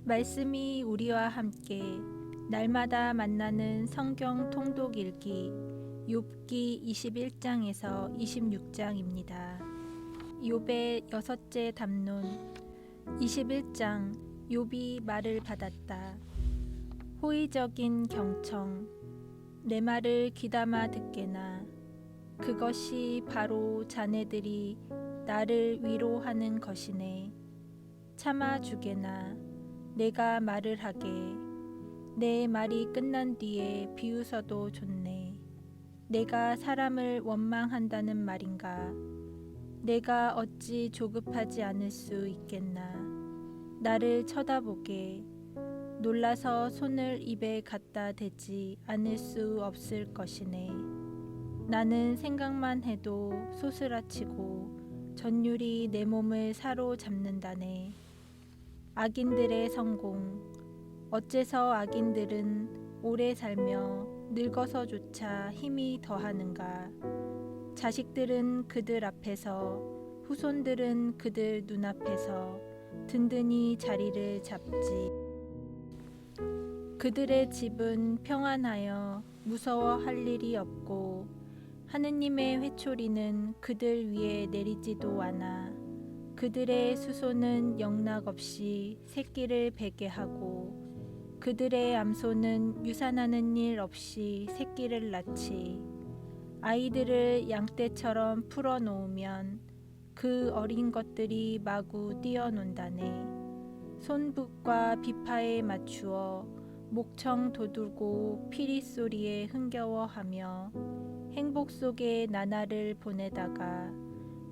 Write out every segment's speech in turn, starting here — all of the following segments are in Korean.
말씀이 우리와 함께 날마다 만나는 성경 통독 읽기 욥기 21장에서 26장입니다. 욥의 여섯째 담론 21장 욥이 말을 받았다. 호의적인 경청 내 말을 귀담아 듣게나 그것이 바로 자네들이 나를 위로하는 것이네. 참아주게나 내가 말을 하게 내 말이 끝난 뒤에 비웃어도 좋네. 내가 사람을 원망한다는 말인가? 내가 어찌 조급하지 않을 수 있겠나? 나를 쳐다보게 놀라서 손을 입에 갖다 대지 않을 수 없을 것이네. 나는 생각만 해도 소스라치고 전율이 내 몸을 사로잡는다네. 악인들의 성공 어째서 악인들은 오래 살며 늙어서조차 힘이 더하는가? 자식들은 그들 앞에서 후손들은 그들 눈앞에서 든든히 자리를 잡지. 그들의 집은 평안하여 무서워할 일이 없고 하느님의 회초리는 그들 위에 내리지도 않아. 그들의 수소는 영락없이 새끼를 베게 하고 그들의 암소는 유산하는 일 없이 새끼를 낳지. 아이들을 양떼처럼 풀어놓으면 그 어린 것들이 마구 뛰어논다네. 손붓과 비파에 맞추어 목청 돋우고 피리 소리에 흥겨워하며 행복 속에 나날을 보내다가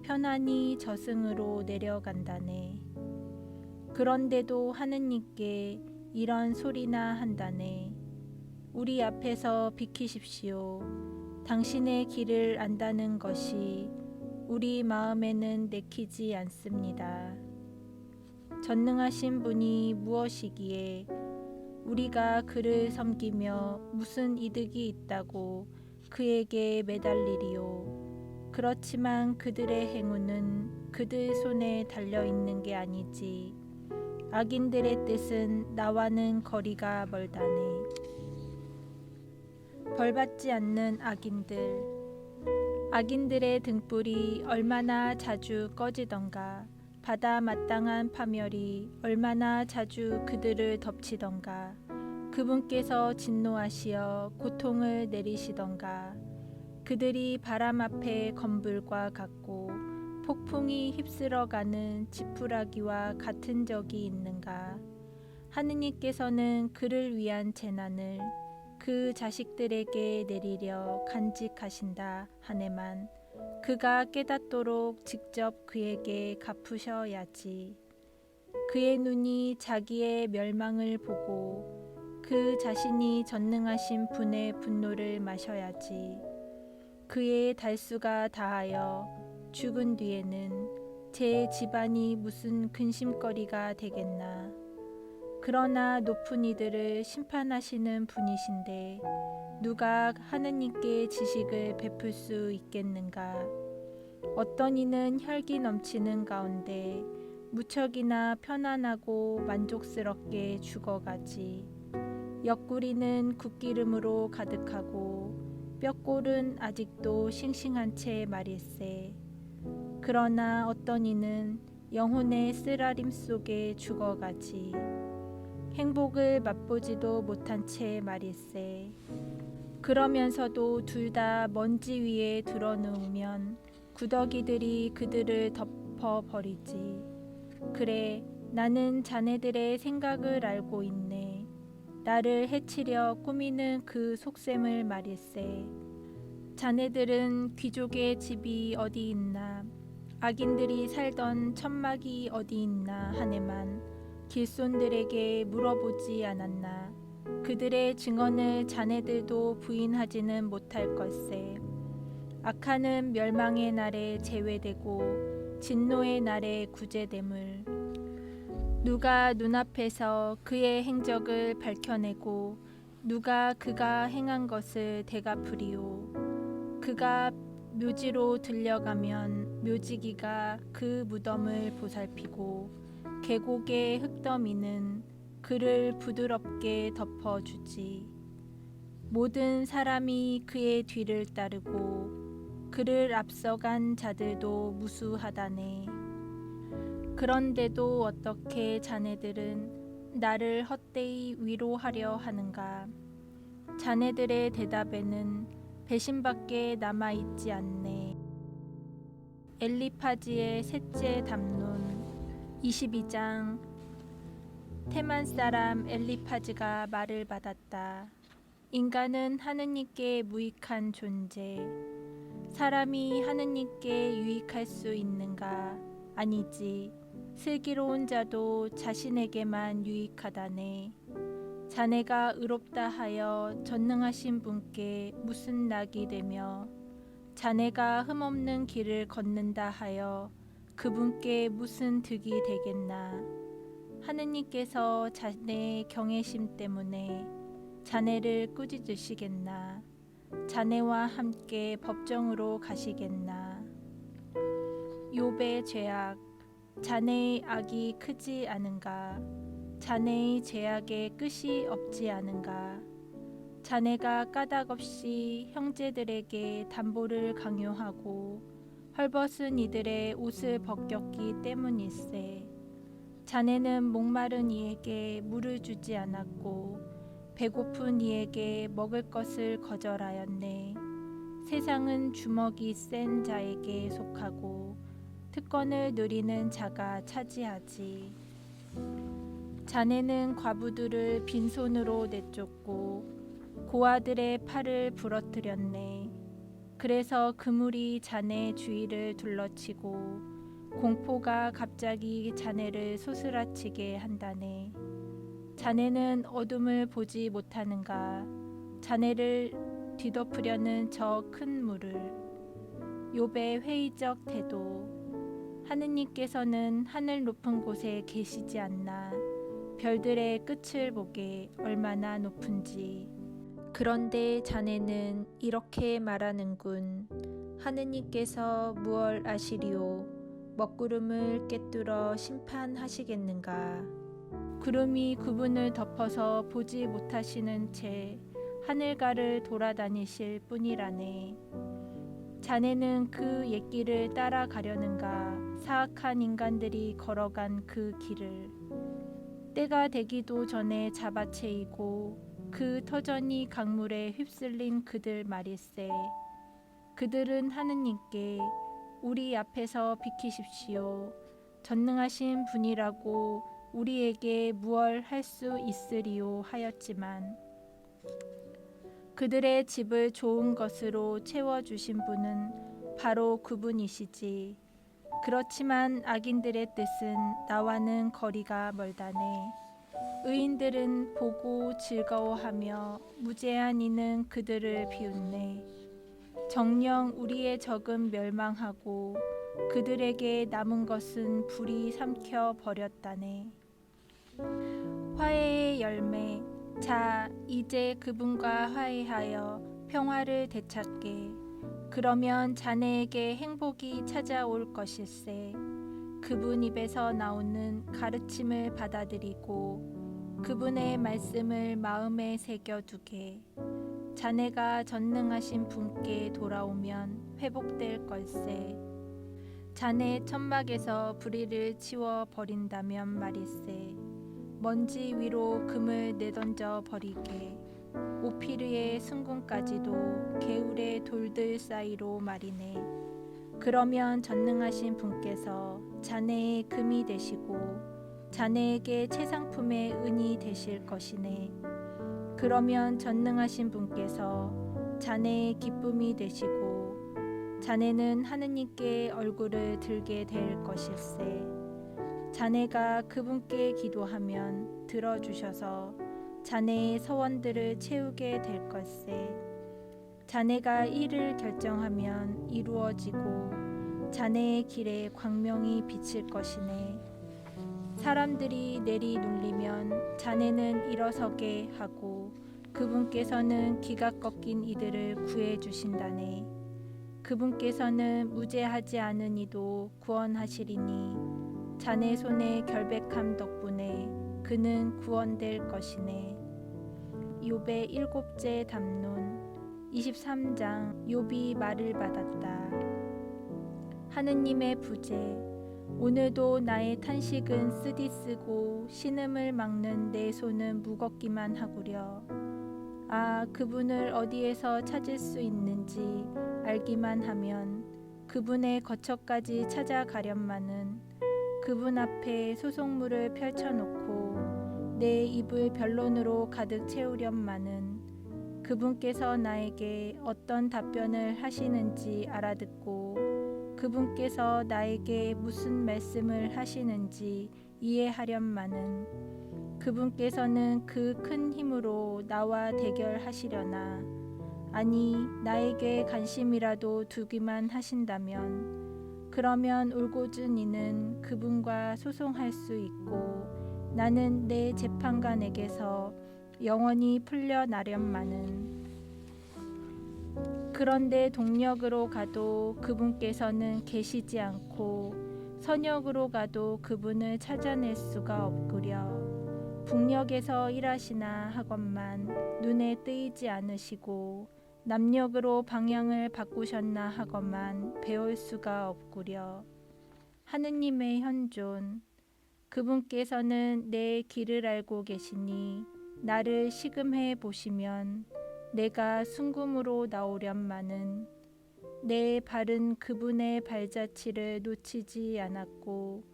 편안히 저승으로 내려간다네. 그런데도 하느님께 이런 소리나 한다네. 우리 앞에서 비키십시오. 당신의 길을 안다는 것이 우리 마음에는 내키지 않습니다. 전능하신 분이 무엇이기에 우리가 그를 섬기며 무슨 이득이 있다고 그에게 매달리리요. 그렇지만 그들의 행운은 그들 손에 달려있는 게 아니지. 악인들의 뜻은 나와는 거리가 멀다네. 벌받지 않는 악인들 악인들의 등불이 얼마나 자주 꺼지던가 받아 마땅한 파멸이 얼마나 자주 그들을 덮치던가 그분께서 진노하시어 고통을 내리시던가 그들이 바람 앞에 검불과 같고 폭풍이 휩쓸어가는 지푸라기와 같은 적이 있는가? 하느님께서는 그를 위한 재난을 그 자식들에게 내리려 간직하신다 하네만 그가 깨닫도록 직접 그에게 갚으셔야지. 그의 눈이 자기의 멸망을 보고 그 자신이 전능하신 분의 분노를 마셔야지. 그의 달수가 다하여 죽은 뒤에는 제 집안이 무슨 근심거리가 되겠나. 그러나 높은 이들을 심판하시는 분이신데 누가 하느님께 지식을 베풀 수 있겠는가. 어떤 이는 혈기 넘치는 가운데 무척이나 편안하고 만족스럽게 죽어가지. 옆구리는 굿기름으로 가득하고 뼈골은 아직도 싱싱한 채 말일세. 그러나 어떤 이는 영혼의 쓰라림 속에 죽어가지. 행복을 맛보지도 못한 채 말일세. 그러면서도 둘 다 먼지 위에 드러누우면 구더기들이 그들을 덮어버리지. 그래, 나는 자네들의 생각을 알고 있네. 나를 해치려 꾸미는 그 속셈을 말일세. 자네들은 귀족의 집이 어디 있나 악인들이 살던 천막이 어디 있나 하네만 길손들에게 물어보지 않았나. 그들의 증언을 자네들도 부인하지는 못할 걸세. 악한은 멸망의 날에 제외되고 진노의 날에 구제됨을. 누가 눈앞에서 그의 행적을 밝혀내고 누가 그가 행한 것을 되갚으리요. 그가 묘지로 들려가면 묘지기가 그 무덤을 보살피고 계곡의 흙더미는 그 그를 부드럽게 덮어주지. 모든 사람이 그의 뒤를 따르고 그를 앞서간 자들도 무수하다네. 그런데도 어떻게 자네들은 나를 헛되이 위로하려 하는가? 자네들의 대답에는 배신밖에 남아있지 않네. 엘리파지의 셋째 담론 22장. 테만 사람 엘리파즈가 말을 받았다. 인간은 하느님께 무익한 존재. 사람이 하느님께 유익할 수 있는가? 아니지. 슬기로운 자도 자신에게만 유익하다네. 자네가 의롭다 하여 전능하신 분께 무슨 낙이 되며 자네가 흠없는 길을 걷는다 하여 그분께 무슨 득이 되겠나. 하느님께서 자네의 경외심 때문에 자네를 꾸짖으시겠나. 자네와 함께 법정으로 가시겠나. 욥의 죄악. 자네의 악이 크지 않은가. 자네의 죄악에 끝이 없지 않은가. 자네가 까닭없이 형제들에게 담보를 강요하고 헐벗은 이들의 옷을 벗겼기 때문일세. 자네는 목마른 이에게 물을 주지 않았고 배고픈 이에게 먹을 것을 거절하였네. 세상은 주먹이 센 자에게 속하고 특권을 누리는 자가 차지하지. 자네는 과부들을 빈손으로 내쫓고 고아들의 팔을 부러뜨렸네. 그래서 그물이 자네 주위를 둘러치고 공포가 갑자기 자네를 소스라치게 한다네. 자네는 어둠을 보지 못하는가. 자네를 뒤덮으려는 저 큰 물을. 욥의 회의적 태도. 하느님께서는 하늘 높은 곳에 계시지 않나. 별들의 끝을 보게 얼마나 높은지. 그런데 자네는 이렇게 말하는군. 하느님께서 무얼 아시리요. 먹구름을 꿰뚫어 심판하시겠는가. 구름이 그분을 덮어서 보지 못하시는 채 하늘가를 돌아다니실 뿐이라네. 자네는 그 옛길을 따라가려는가. 사악한 인간들이 걸어간 그 길을. 때가 되기도 전에 잡아채이고 그 터전이 강물에 휩쓸린 그들 말일세. 그들은 하느님께 우리 앞에서 비키십시오. 전능하신 분이라고 우리에게 무얼 할 수 있으리요 하였지만 그들의 집을 좋은 것으로 채워주신 분은 바로 그분이시지. 그렇지만 악인들의 뜻은 나와는 거리가 멀다네. 의인들은 보고 즐거워하며 무죄한 이는 그들을 비웃네. 정녕 우리의 적은 멸망하고 그들에게 남은 것은 불이 삼켜 버렸다네. 화해의 열매. 자, 이제 그분과 화해하여 평화를 되찾게. 그러면 자네에게 행복이 찾아올 것일세. 그분 입에서 나오는 가르침을 받아들이고 그분의 말씀을 마음에 새겨두게. 자네가 전능하신 분께 돌아오면 회복될 걸세. 자네 천막에서 불의를 치워 버린다면 말일세. 먼지 위로 금을 내던져 버리게. 오피르의 승궁까지도 개울의 돌들 사이로 말이네. 그러면 전능하신 분께서 자네의 금이 되시고 자네에게 채상품의 은이 되실 것이네. 그러면 전능하신 분께서 자네의 기쁨이 되시고 자네는 하느님께 얼굴을 들게 될 것일세. 자네가 그분께 기도하면 들어주셔서 자네의 서원들을 채우게 될 걸세. 자네가 일을 결정하면 이루어지고 자네의 길에 광명이 비칠 것이네. 사람들이 내리 눌리면 자네는 일어서게 하고 그분께서는 기가 꺾인 이들을 구해 주신다네. 그분께서는 무죄하지 않은 이도 구원하시리니 자네 손의 결백함 덕분에 그는 구원될 것이네. 욥의 일곱째 담론 23장. 욥이 말을 받았다. 하느님의 부재. 오늘도 나의 탄식은 쓰디쓰고 신음을 막는 내 손은 무겁기만 하구려. 아, 그분을 어디에서 찾을 수 있는지 알기만 하면 그분의 거처까지 찾아가련마는 그분 앞에 소송물을 펼쳐놓고 내 입을 변론으로 가득 채우련마는 그분께서 나에게 어떤 답변을 하시는지 알아듣고 그분께서 나에게 무슨 말씀을 하시는지 이해하련마는 그분께서는 그 큰 힘으로 나와 대결하시려나 아니 나에게 관심이라도 두기만 하신다면 그러면 울고준 이는 그분과 소송할 수 있고 나는 내 재판관에게서 영원히 풀려나련마는 그런데 동력으로 가도 그분께서는 계시지 않고 서력으로 가도 그분을 찾아낼 수가 없구려. 북녘에서 일하시나 하건만 눈에 뜨이지 않으시고 남녘으로 방향을 바꾸셨나 하건만 배울 수가 없구려. 하느님의 현존. 그분께서는 내 길을 알고 계시니 나를 시금해 보시면 내가 순금으로 나오련마는 내 발은 그분의 발자취를 놓치지 않았고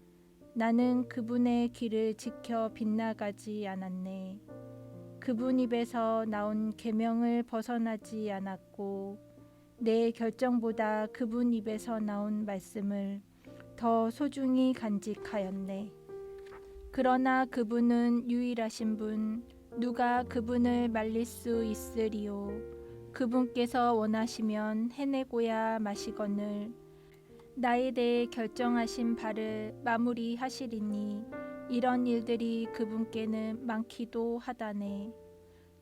나는 그분의 길을 지켜 빗나가지 않았네. 그분 입에서 나온 계명을 벗어나지 않았고 내 결정보다 그분 입에서 나온 말씀을 더 소중히 간직하였네. 그러나 그분은 유일하신 분, 누가 그분을 말릴 수 있으리요. 그분께서 원하시면 해내고야 마시거늘 나에 대해 결정하신 바를 마무리하시리니 이런 일들이 그분께는 많기도 하다네.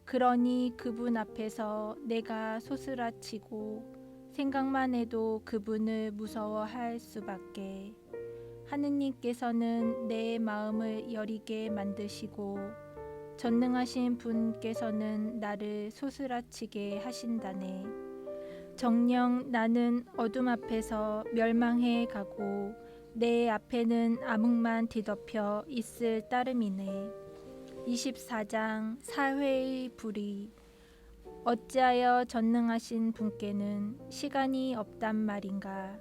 그러니 그분 앞에서 내가 소스라치고 생각만 해도 그분을 무서워할 수밖에. 하느님께서는 내 마음을 여리게 만드시고 전능하신 분께서는 나를 소스라치게 하신다네. 정녕 나는 어둠 앞에서 멸망해 가고 내 앞에는 암흑만 뒤덮여 있을 따름이네. 24장. 사회의 불의. 어찌하여 전능하신 분께는 시간이 없단 말인가.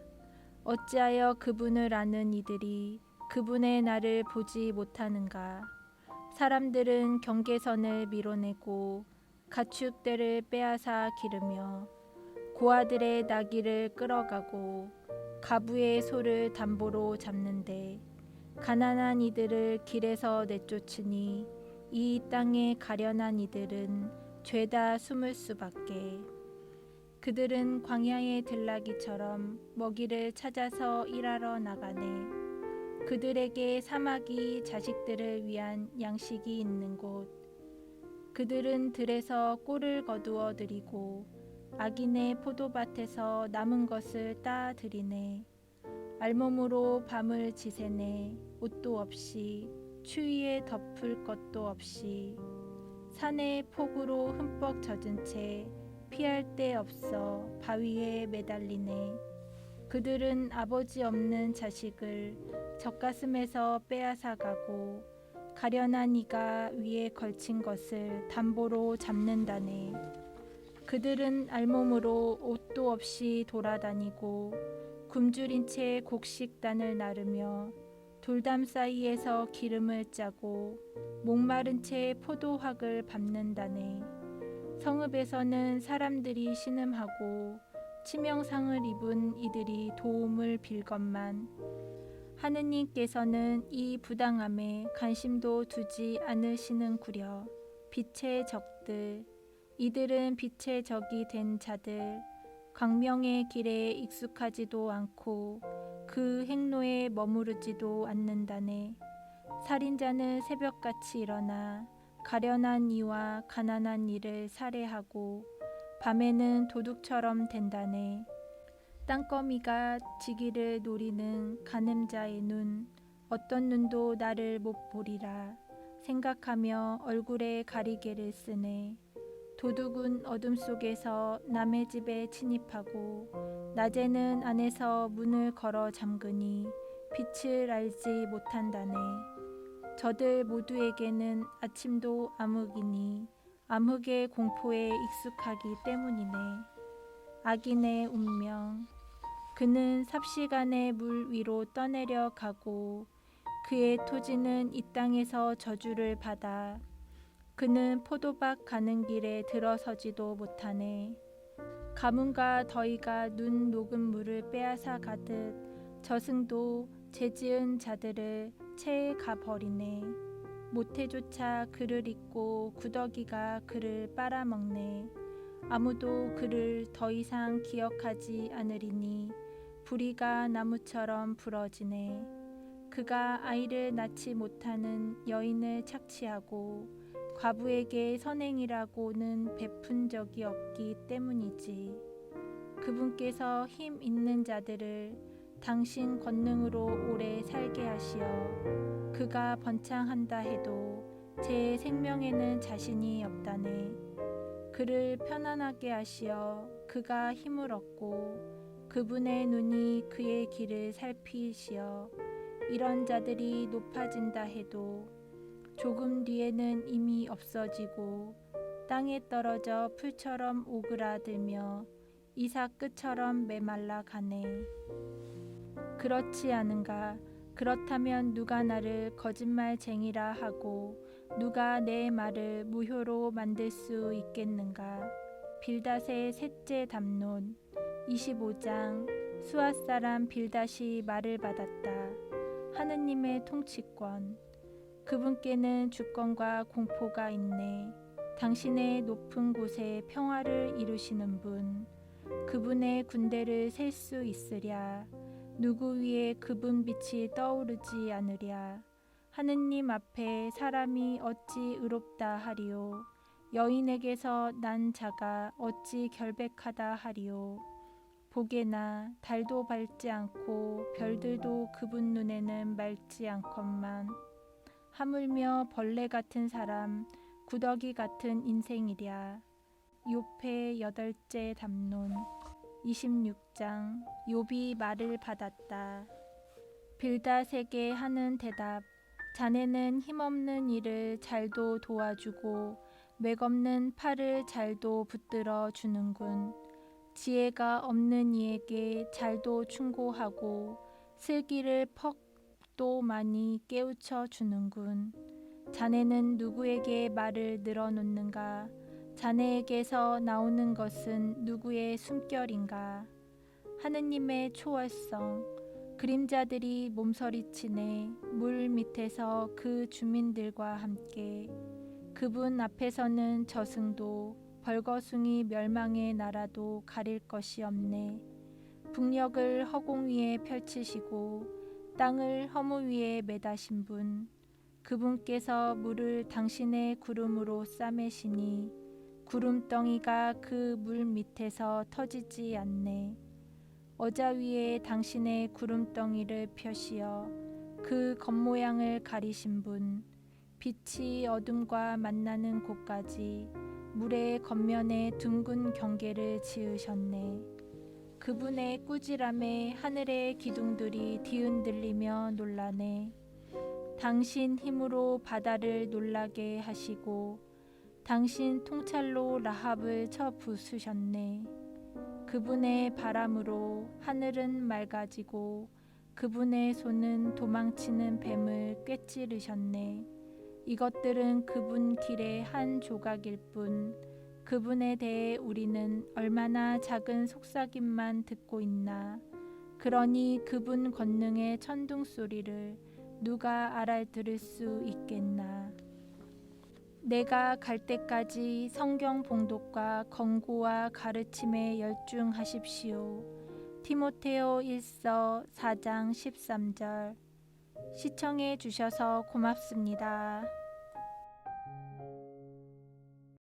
어찌하여 그분을 아는 이들이 그분의 날을 보지 못하는가. 사람들은 경계선을 밀어내고 가축들을 빼앗아 기르며 고아들의 나귀를 끌어가고 가부의 소를 담보로 잡는데 가난한 이들을 길에서 내쫓으니 이 땅에 가련한 이들은 죄다 숨을 수밖에. 그들은 광야의 들나귀처럼 먹이를 찾아서 일하러 나가네. 그들에게 사막이 자식들을 위한 양식이 있는 곳. 그들은 들에서 꿀을 거두어 들이고 악인의 포도밭에서 남은 것을 따 들이네. 알몸으로 밤을 지새네. 옷도 없이 추위에 덮을 것도 없이 산의 폭우로 흠뻑 젖은 채 피할 데 없어 바위에 매달리네. 그들은 아버지 없는 자식을 젖가슴에서 빼앗아 가고 가련한 이가 위에 걸친 것을 담보로 잡는다네. 그들은 알몸으로 옷도 없이 돌아다니고 굶주린 채 곡식단을 나르며 돌담 사이에서 기름을 짜고 목마른 채 포도확을 밟는다네. 성읍에서는 사람들이 신음하고 치명상을 입은 이들이 도움을 빌건만 하느님께서는 이 부당함에 관심도 두지 않으시는구려. 빛의 적들. 이들은 빛의 적이 된 자들, 광명의 길에 익숙하지도 않고 그 행로에 머무르지도 않는다네. 살인자는 새벽같이 일어나 가련한 이와 가난한 이를 살해하고 밤에는 도둑처럼 된다네. 땅거미가 지기를 노리는 간음자의 눈, 어떤 눈도 나를 못 보리라. 생각하며 얼굴에 가리개를 쓰네. 도둑은 어둠 속에서 남의 집에 침입하고 낮에는 안에서 문을 걸어 잠그니 빛을 알지 못한다네. 저들 모두에게는 아침도 암흑이니 암흑의 공포에 익숙하기 때문이네. 악인의 운명. 그는 삽시간에 물 위로 떠내려 가고 그의 토지는 이 땅에서 저주를 받아 그는 포도밭 가는 길에 들어서지도 못하네. 가뭄과 더위가 눈 녹은 물을 빼앗아 가듯 저승도 죄지은 자들을 채에 가버리네. 모태조차 그를 잊고 구더기가 그를 빨아먹네. 아무도 그를 더 이상 기억하지 않으리니 부리가 나무처럼 부러지네. 그가 아이를 낳지 못하는 여인을 착취하고 과부에게 선행이라고는 베푼 적이 없기 때문이지. 그분께서 힘 있는 자들을 당신 권능으로 오래 살게 하시어 그가 번창한다 해도 제 생명에는 자신이 없다네. 그를 편안하게 하시어 그가 힘을 얻고 그분의 눈이 그의 길을 살피시어 이런 자들이 높아진다 해도 조금 뒤에는 이미 없어지고 땅에 떨어져 풀처럼 오그라들며 이삭 끝처럼 메말라 가네. 그렇지 않은가? 그렇다면 누가 나를 거짓말쟁이라 하고 누가 내 말을 무효로 만들 수 있겠는가? 빌닷의 셋째 담론 25장. 수앗 사람 빌닷이 말을 받았다. 하느님의 통치권. 그분께는 주권과 공포가 있네. 당신의 높은 곳에 평화를 이루시는 분. 그분의 군대를 셀 수 있으랴. 누구 위에 그분 빛이 떠오르지 않으랴. 하느님 앞에 사람이 어찌 의롭다 하리요. 여인에게서 난 자가 어찌 결백하다 하리요. 보게나 달도 밝지 않고 별들도 그분 눈에는 맑지 않건만 하물며 벌레 같은 사람, 구더기 같은 인생이랴. 욥의 여덟째 담론 26장. 욥이 말을 받았다. 빌닷에게 하는 대답. 자네는 힘없는 이를 잘도 도와주고 맥없는 팔을 잘도 붙들어 주는군. 지혜가 없는 이에게 잘도 충고하고 슬기를 퍽도 많이 깨우쳐 주는군. 자네는 누구에게 말을 늘어놓는가? 자네에게서 나오는 것은 누구의 숨결인가? 하느님의 초월성. 그림자들이 몸서리치네. 물 밑에서 그 주민들과 함께. 그분 앞에서는 저승도 벌거숭이 멸망의 나라도 가릴 것이 없네. 북녘을 허공 위에 펼치시고 땅을 허무 위에 매다신 분. 그분께서 물을 당신의 구름으로 싸매시니 구름덩이가 그 물 밑에서 터지지 않네. 어자 위에 당신의 구름덩이를 펴시어 그 겉모양을 가리신 분. 빛이 어둠과 만나는 곳까지 물의 겉면에 둥근 경계를 지으셨네. 그분의 꾸지람에 하늘의 기둥들이 뒤흔들리며 놀라네. 당신 힘으로 바다를 놀라게 하시고 당신 통찰로 라합을 쳐 부수셨네. 그분의 바람으로 하늘은 맑아지고 그분의 손은 도망치는 뱀을 꿰찌르셨네. 이것들은 그분 길의 한 조각일 뿐 그분에 대해 우리는 얼마나 작은 속삭임만 듣고 있나. 그러니 그분 권능의 천둥 소리를 누가 알아들을 수 있겠나. 내가 갈 때까지 성경 봉독과 권고와 가르침에 열중하십시오. 디모데오 1서 4장 13절. 시청해 주셔서 고맙습니다.